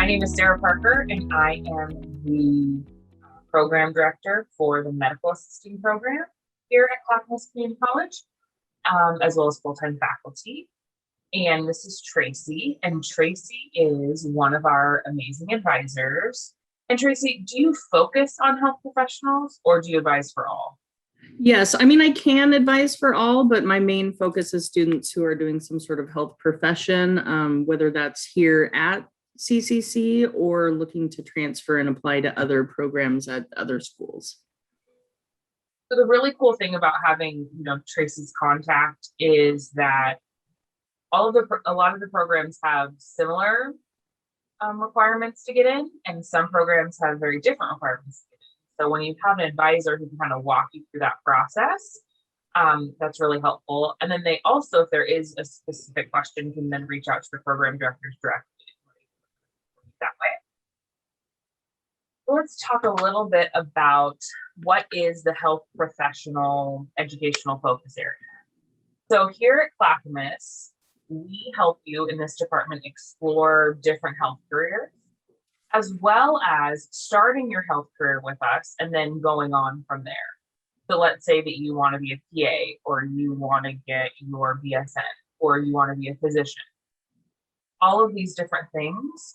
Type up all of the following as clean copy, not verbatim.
name is Sarah Parker, and I am the program director for the medical assisting program here at Clackamas Community College, as well as full-time faculty. And this is Tracy, and Tracy is one of our amazing advisors. And Tracy, do you focus on health professionals or do you advise for all? Yes, I mean, I can advise for all, but my main focus is students who are doing some sort of health profession, whether that's here at CCC or looking to transfer and apply to other programs at other schools. So the really cool thing about having, Tracy's contact is that a lot of the programs have similar requirements to get in, and some programs have very different requirements to get in. So when you have an advisor who can kind of walk you through that process, that's really helpful. And then they also, if there is a specific question, can then reach out to the program directors directly that way. So let's talk a little bit about what is the health professional educational focus area. So here at Clackamas, we help you in this department explore different health careers, as well as starting your health career with us and then going on from there. So let's say that you want to be a PA, or you want to get your BSN, or you want to be a physician. All of these different things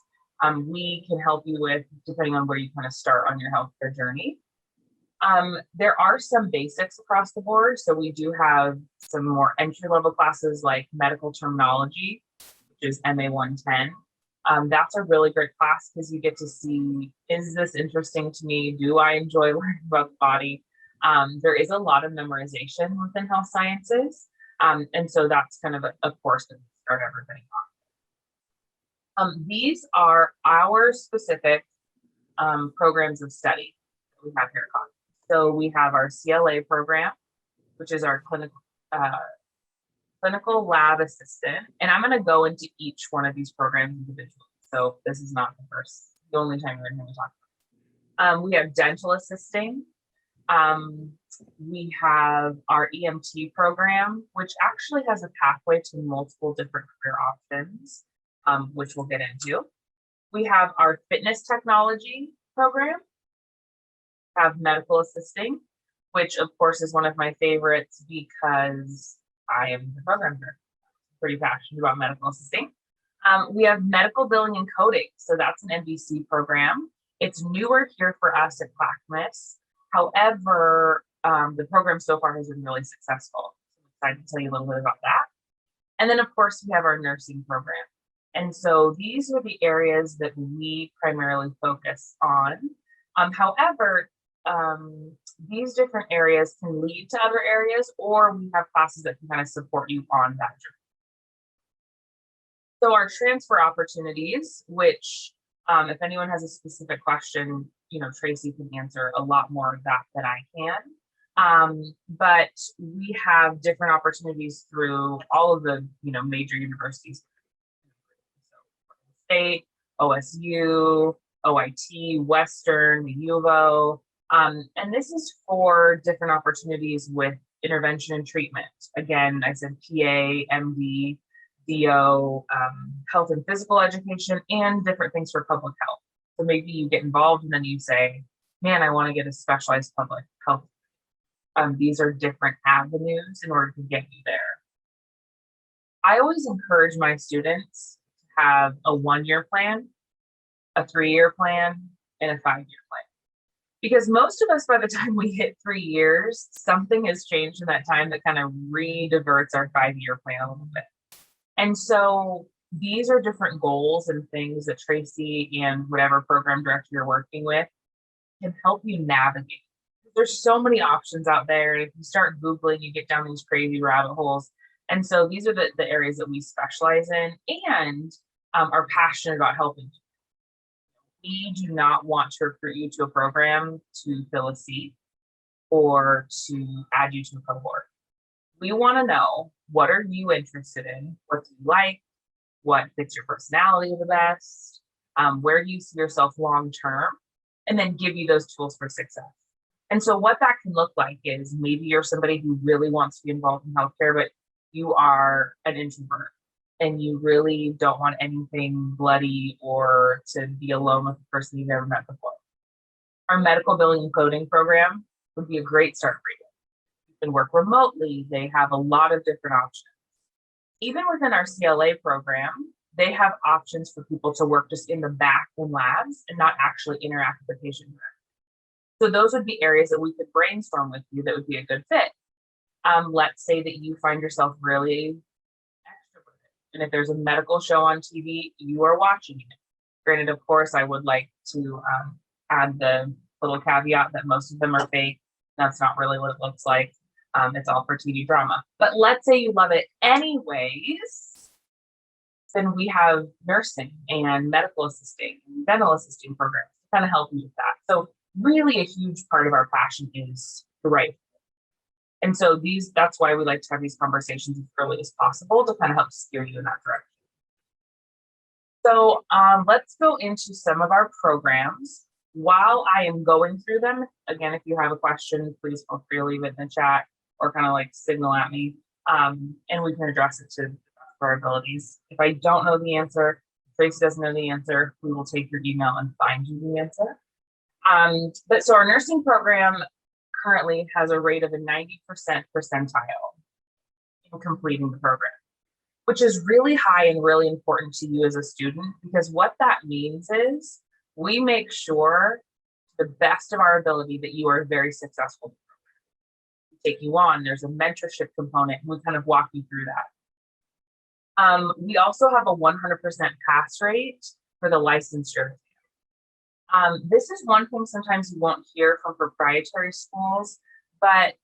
we can help you with depending on where you kind of start on your healthcare journey. There are some basics across the board. So we do have some more entry-level classes like medical terminology, which is MA 110. That's a really great class because you get to see, is this interesting to me? Do I enjoy learning about the body? There is a lot of memorization within health sciences. And so that's kind of a course that we start everybody on. These are our specific programs of study that we have here at College. So we have our CLA program, which is our clinical lab assistant. And I'm going to go into each one of these programs individually. So this is not the only time we're going to talk about it. We have dental assisting. We have our EMT program, which actually has a pathway to multiple different career options, which we'll get into. We have our fitness technology program. Have medical assisting, which of course is one of my favorites because I am the program director. I'm pretty passionate about medical assisting. We have medical billing and coding. So that's an MBC program. It's newer here for us at Clackamas. However, the program so far has been really successful. So I'm excited to tell you a little bit about that. And then of course we have our nursing program. And so these are the areas that we primarily focus on. However, these different areas can lead to other areas, or we have classes that can kind of support you on that journey. So our transfer opportunities, which if anyone has a specific question, Tracy can answer a lot more of that than I can. But we have different opportunities through all of the major universities. State, OSU, OIT, Western, U of O. And this is for different opportunities with intervention and treatment. Again, I said PA, MD, DO, health and physical education, and different things for public health. So maybe you get involved and then you say, man, I want to get a specialized public health. These are different avenues in order to get you there. I always encourage my students to have a 1-year plan, a 3-year plan, and a 5-year plan. Because most of us, by the time we hit 3 years, something has changed in that time that kind of re-diverts our 5-year plan a little bit. And so these are different goals and things that Tracy and whatever program director you're working with can help you navigate. There's so many options out there. And if you start Googling, you get down these crazy rabbit holes. And so these are the areas that we specialize in and are passionate about helping you. We do not want to recruit you to a program to fill a seat or to add you to a cohort. We want to know, what are you interested in? What do you like? What fits your personality the best? Where do you see yourself long-term? And then give you those tools for success. And so what that can look like is maybe you're somebody who really wants to be involved in healthcare, but you are an introvert. and you really don't want anything bloody or to be alone with a person you've never met before. Our medical billing and coding program would be a great start for you. You can work remotely. They have a lot of different options. Even within our CLA program, they have options for people to work just in the back in labs and not actually interact with the patient. So those would be areas that we could brainstorm with you that would be a good fit. Let's say that you find yourself really extroverted, and if there's a medical show on TV, you are watching it. Granted, of course, I would like to add the little caveat that most of them are fake. That's not really what it looks like. It's all for TV drama. But let's say you love it anyways, then we have nursing and medical assisting and dental assisting programs to kind of help you with that. So really a huge part of our passion is the right fit. And so that's why we like to have these conversations as early as possible to kind of help steer you in that direction. So let's go into some of our programs. While I am going through them, again, if you have a question, please feel free to leave it in the chat or kind of like signal at me, and we can address it to the best of our abilities. If I don't know the answer, if Tracy doesn't know the answer, we will take your email and find you the answer. But so our nursing program currently has a rate of a 90% percentile in completing the program, which is really high and really important to you as a student, because what that means is we make sure to the best of our ability that you are very successful. We take you on, there's a mentorship component, and we kind of walk you through that. We also have a 100% pass rate for the licensure. This is one thing sometimes you won't hear from proprietary schools, but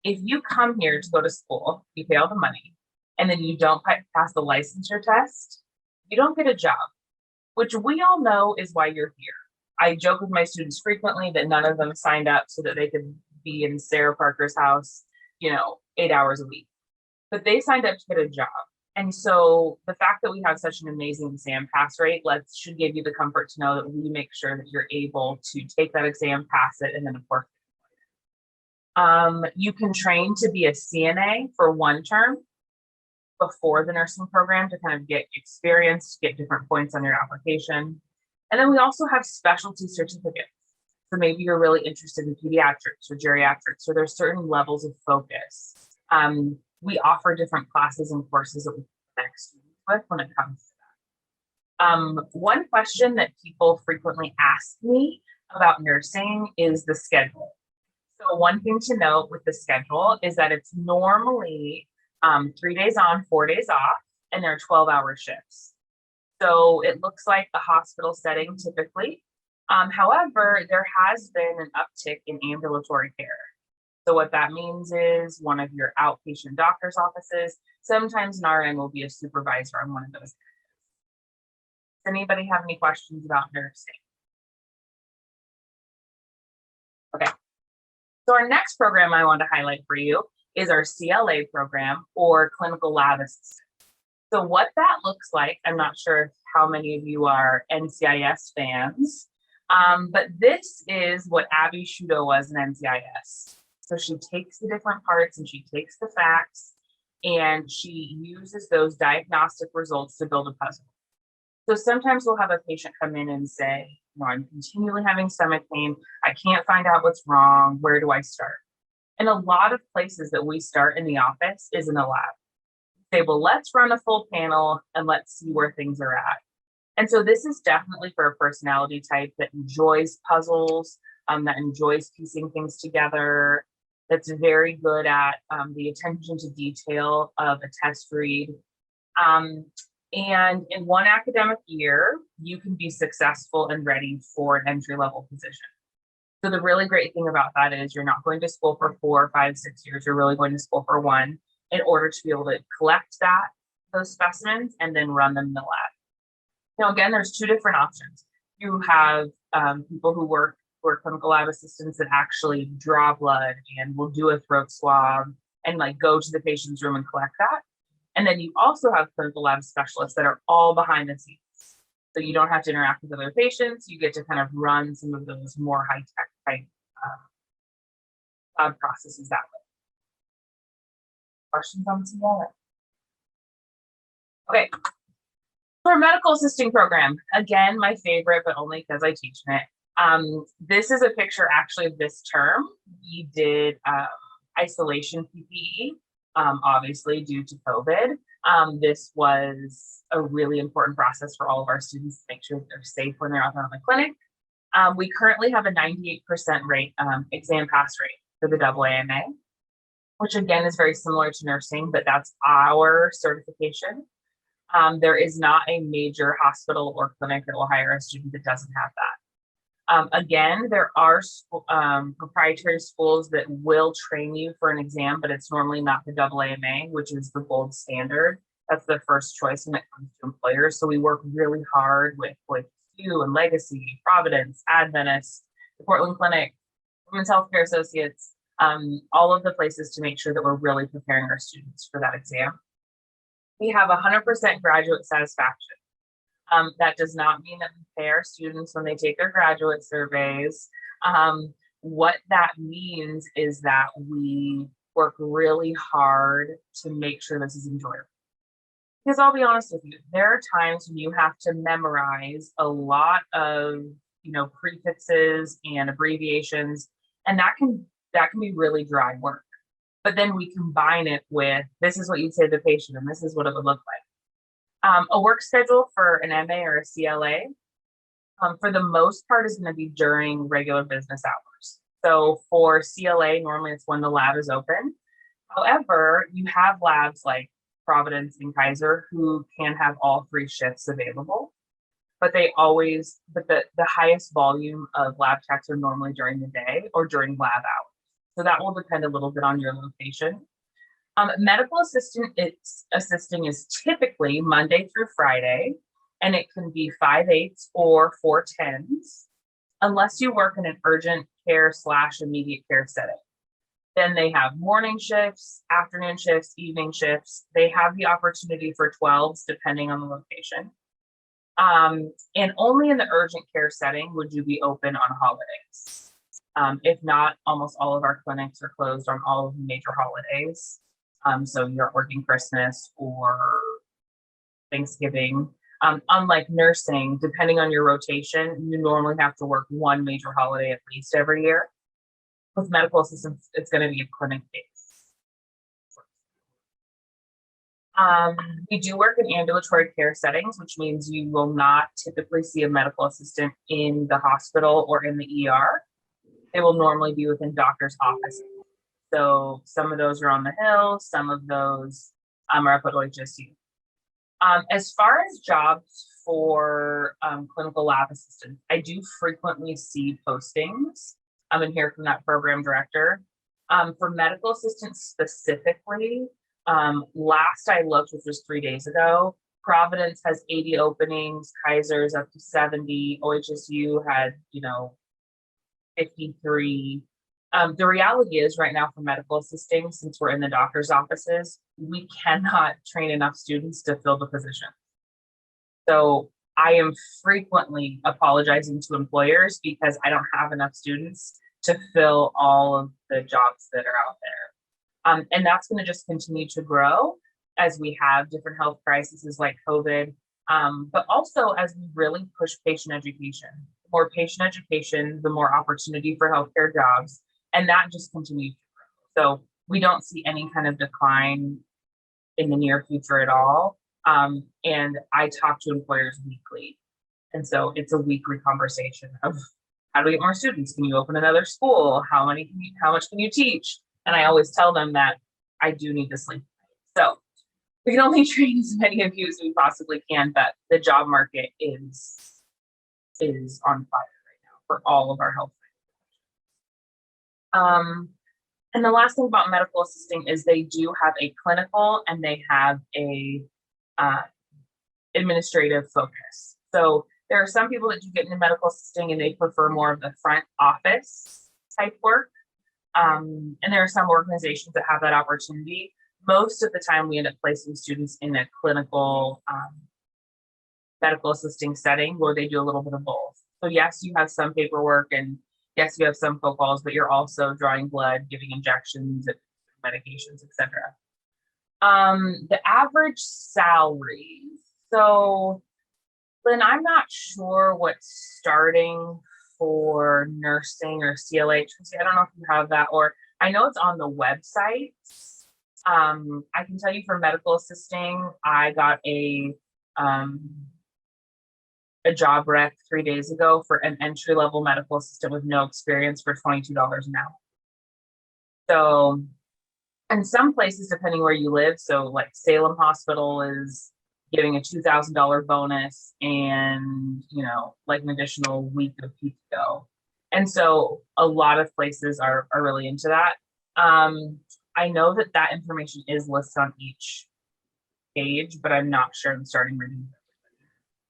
if you come here to go to school, you pay all the money, and then you don't pass the licensure test, you don't get a job, which we all know is why you're here. I joke with my students frequently that none of them signed up so that they could be in Sarah Parker's house, 8 hours a week, but they signed up to get a job. And so the fact that we have such an amazing exam pass rate should give you the comfort to know that we make sure that you're able to take that exam, pass it, and then of course, you can train to be a CNA for 1 term before the nursing program to kind of get experience, get different points on your application. And then we also have specialty certificates. So maybe you're really interested in pediatrics or geriatrics, or there's certain levels of focus. We offer different classes and courses that we connect students with when it comes to that. One question that people frequently ask me about nursing is the schedule. So one thing to note with the schedule is that it's normally 3 days on, 4 days off, and they're 12-hour shifts. So it looks like a hospital setting typically. However, there has been an uptick in ambulatory care. So what that means is one of your outpatient doctor's offices, sometimes an RN will be a supervisor on one of those areas. Does anybody have any questions about nursing? Okay. So our next program I want to highlight for you is our CLA program, or clinical lab assistant. So what that looks like, I'm not sure how many of you are NCIS fans, but this is what Abby Shudo was in NCIS. So she takes the different parts and she takes the facts and she uses those diagnostic results to build a puzzle. So sometimes we'll have a patient come in and say, I'm continually having stomach pain. I can't find out what's wrong. Where do I start? And a lot of places that we start in the office is in a lab. Say, well, let's run a full panel and let's see where things are at. And so this is definitely for a personality type that enjoys puzzles, that enjoys piecing things together, that's very good at the attention to detail of a test read. And in one academic year, you can be successful and ready for an entry-level position. So the really great thing about that is you're not going to school for 4, 5, 6 years. You're really going to school for 1 in order to be able to collect those specimens and then run them in the lab. Now, again, there's 2 different options. You have people who are clinical lab assistants that actually draw blood and will do a throat swab and go to the patient's room and collect that. And then you also have clinical lab specialists that are all behind the scenes. So you don't have to interact with other patients. You get to kind of run some of those more high-tech type lab processes that way. Questions on CLA? Okay. For medical assisting program, again, my favorite, but only because I teach in it. This is a picture actually of this term. We did isolation PPE, obviously due to COVID. This was a really important process for all of our students to make sure that they're safe when they're out there in the clinic. We currently have a 98% rate exam pass rate for the AAMA, which again is very similar to nursing, but that's our certification. There is not a major hospital or clinic that will hire a student that doesn't have that. Again, there are proprietary schools that will train you for an exam, but it's normally not the AAMA, which is the gold standard. That's their first choice when it comes to employers. So we work really hard with Q and Legacy, Providence, Adventist, the Portland Clinic, Women's Healthcare Associates, all of the places to make sure that we're really preparing our students for that exam. We have 100% graduate satisfaction. That does not mean that we pay our students when they take their graduate surveys. What that means is that we work really hard to make sure this is enjoyable. Because I'll be honest with you, there are times when you have to memorize a lot of, prefixes and abbreviations, and that can be really dry work. But then we combine it with, this is what you'd say to the patient, and this is what it would look like. A work schedule for an MA or a CLA, for the most part, is going to be during regular business hours. So for CLA, normally it's when the lab is open. However, you have labs like Providence and Kaiser who can have all 3 shifts available, but the highest volume of lab techs are normally during the day or during lab hours. So that will depend a little bit on your location. Medical assisting is typically Monday through Friday, and it can be 5/8 or 4/10s, unless you work in an urgent care / immediate care setting. Then they have morning shifts, afternoon shifts, evening shifts. They have the opportunity for 12s depending on the location. And only in the urgent care setting would you be open on holidays. If not, almost all of our clinics are closed on all of the major holidays. So you're working Christmas or Thanksgiving. Unlike nursing, depending on your rotation, you normally have to work 1 major holiday at least every year. With medical assistants, it's going to be a clinic base. We do work in ambulatory care settings, which means you will not typically see a medical assistant in the hospital or in the ER. They will normally be within doctor's offices. So some of those are on the Hill, some of those are up at OHSU. As far as jobs for clinical lab assistants, I do frequently see postings and hear from that program director. For medical assistants specifically, last I looked, which was 3 days ago, Providence has 80 openings, Kaiser's up to 70, OHSU had, 53. The reality is right now for medical assisting, since we're in the doctor's offices, we cannot train enough students to fill the position. So I am frequently apologizing to employers because I don't have enough students to fill all of the jobs that are out there. And that's going to just continue to grow as we have different health crises like COVID, but also as we really push patient education. The more patient education, the more opportunity for healthcare jobs. And that just continues to grow. So we don't see any kind of decline in the near future at all. And I talk to employers weekly. And so it's a weekly conversation of how do we get more students? Can you open another school? How much can you teach? And I always tell them that I do need to sleep. So we can only train as many of you as we possibly can, but the job market is on fire right now for all of our health. And the last thing about medical assisting is they do have a clinical and they have a administrative focus. So there are some people that do get into medical assisting and they prefer more of the front office type work. And there are some organizations that have that opportunity. Most of the time we end up placing students in a clinical medical assisting setting where they do a little bit of both. So yes, you have some paperwork and yes, you have some phone calls, but you're also drawing blood, giving injections, medications, etc. The average salaries. So, Lynn, I'm not sure what's starting for nursing or CLH. I don't know if you have that, or I know it's on the website. I can tell you for medical assisting, I got a job rec 3 days ago for an entry level medical assistant with no experience for $22 an hour. So, and some places, depending where you live, so like Salem Hospital is giving a $2,000 bonus and, like an additional week of PTO. And so a lot of places are really into that. I know that information is listed on each page, but I'm not sure the starting range.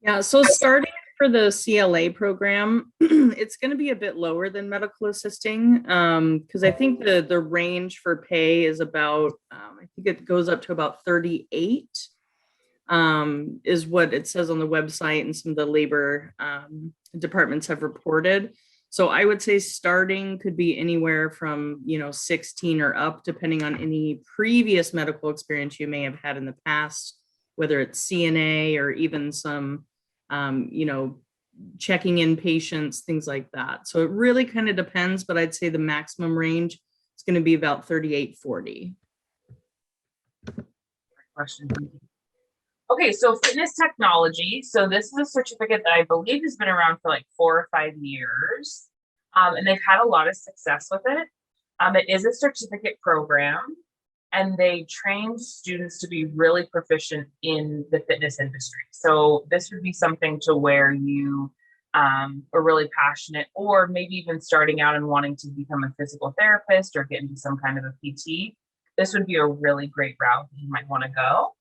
Yeah, so starting for the CLA program, it's going to be a bit lower than medical assisting because I think the range for pay is about, I think it goes up to about 38 is what it says on the website, and some of the labor departments have reported. So I would say starting could be anywhere from 16 or up, depending on any previous medical experience you may have had in the past, whether it's CNA or even some checking in patients, things like that. So it really kind of depends, but I'd say the maximum range is going to be about 38-40. Question. Okay, so fitness technology. So this is a certificate that I believe has been around for like 4 or 5 years, and they've had a lot of success with it. It is a certificate program, and they train students to be really proficient in the fitness industry. So this would be something to where you are really passionate, or maybe even starting out and wanting to become a physical therapist or get into some kind of a PT. This would be a really great route that you might want to go.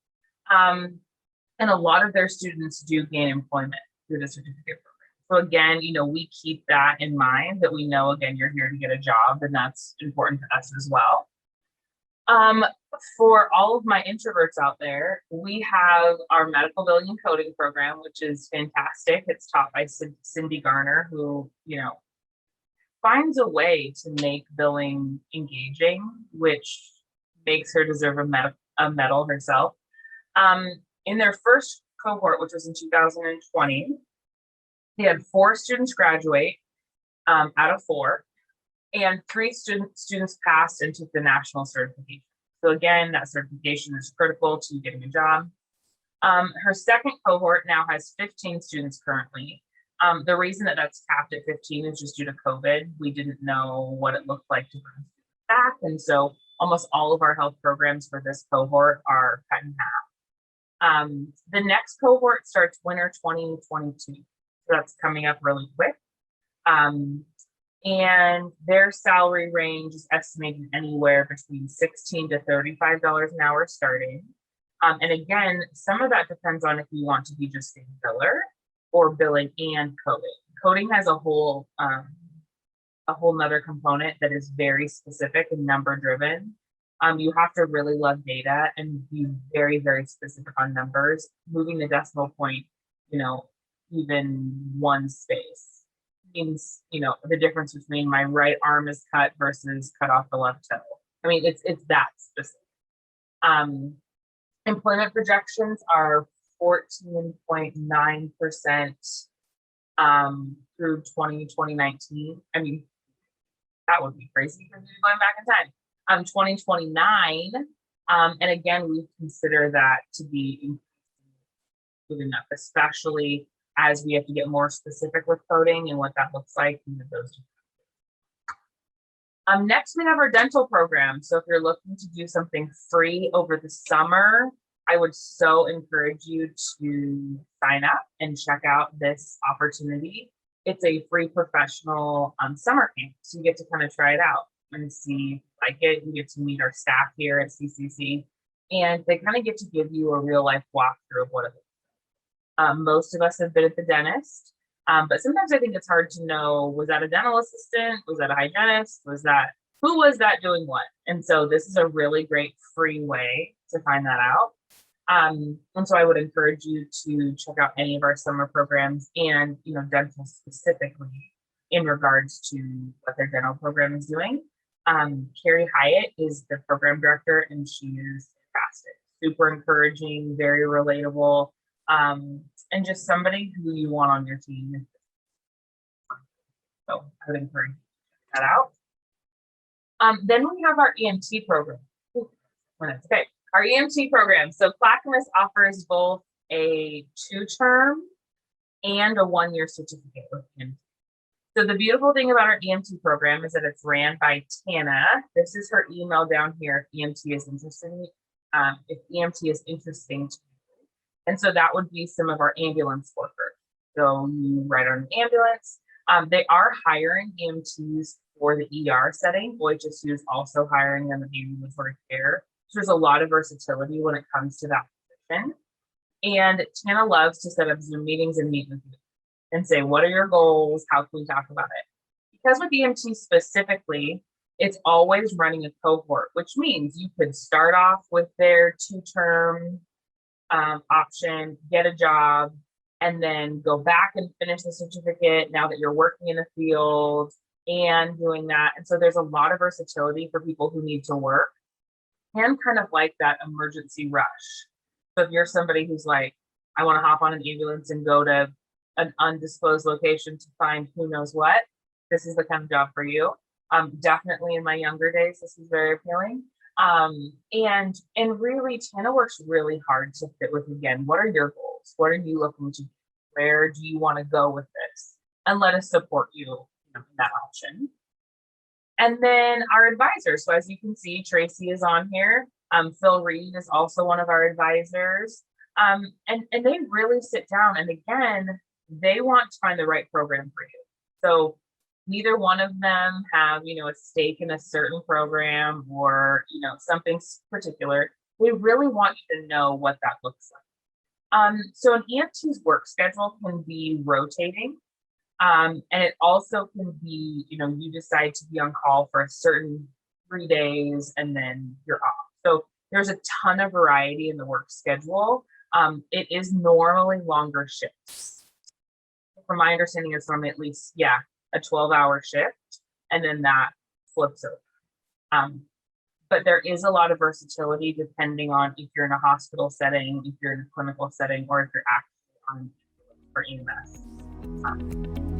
And a lot of their students do gain employment through the certificate program. So again, we keep that in mind, that we know, again, you're here to get a job, and that's important to us as well. For all of my introverts out there, we have our medical billing and coding program, which is fantastic. It's taught by Cindy Garner, who, finds a way to make billing engaging, which makes her deserve a medal herself. In their first cohort, which was in 2020, they had 4 students graduate out of 4, and 3 students passed and took the national certification. So again, that certification is critical to getting a job. Her second cohort now has 15 students currently. The reason that that's capped at 15 is just due to COVID. We didn't know what it looked like to bring students back, and so almost all of our health programs for this cohort are cut in half. The next cohort starts winter 2022. So that's coming up really quick. And their salary range is estimated anywhere between $16 to $35 an hour starting. And again, some of that depends on if you want to be just a biller or billing and coding. Coding has a whole nother component that is very specific and number driven. You have to really love data and be very, very specific on numbers. Moving the decimal point, even one space means, the difference between my right arm is cut versus cut off the left toe. I mean, it's that specific. Employment projections are 14.9% through 2019. I mean, that would be crazy for me going back in time. 2029, and again, we consider that to be good enough, especially as we have to get more specific with coding and what that looks like. Next, we have our dental program. So if you're looking to do something free over the summer, I would so encourage you to sign up and check out this opportunity. It's a free professional summer camp, so you get to kind of try it out and see like it. You get to meet our staff here at CCC, and they kind of get to give you a real life walkthrough of what it is. Most of us have been at the dentist, but sometimes I think it's hard to know, was that a dental assistant? Was that a hygienist? Who was that doing what? And so this is a really great free way to find that out. And so I would encourage you to check out any of our summer programs, and dental specifically in regards to what their dental program is doing. Carrie Hyatt is the program director, and she is fantastic. super encouraging, very relatable, and just somebody who you want on your team. So I would encourage that out. Then we have our EMT program. Okay, our EMT program. So Clackamas offers both a 2-term and a 1-year certificate with EMT. So the beautiful thing about our EMT program is that it's ran by Tana. This is her email down here if EMT is interesting. If EMT is interesting to you. And so that would be some of our ambulance workers. So you ride on an ambulance. They are hiring EMTs for the ER setting. OHSU is also hiring them in ambulatory care. So there's a lot of versatility when it comes to that position. And Tana loves to set up Zoom meetings and meet with you and say, what are your goals? How can we talk about it? Because with EMT specifically, it's always running a cohort, which means you could start off with their 2-term option, get a job, and then go back and finish the certificate now that you're working in the field and doing that. And so there's a lot of versatility for people who need to work and kind of like that emergency rush. So if you're somebody who's like, I want to hop on an ambulance and go to an undisclosed location to find who knows what, this is the kind of job for you. Definitely in my younger days, this is very appealing. And really, Tana works really hard to fit with, again, what are your goals? What are you looking to do? Where do you want to go with this? And let us support you in that option. And then our advisors. So as you can see, Tracy is on here. Phil Reed is also one of our advisors. And they really sit down, and again, they want to find the right program for you. So neither one of them have, a stake in a certain program or, something particular. They really want you to know what that looks like. So an EMT's work schedule can be rotating. And it also can be, you decide to be on call for a certain 3 days and then you're off. So there's a ton of variety in the work schedule. It is normally longer shifts. From my understanding, it's normally at least, a 12-hour shift, and then that flips over. But there is a lot of versatility depending on if you're in a hospital setting, if you're in a clinical setting, or if you're actually on for EMS.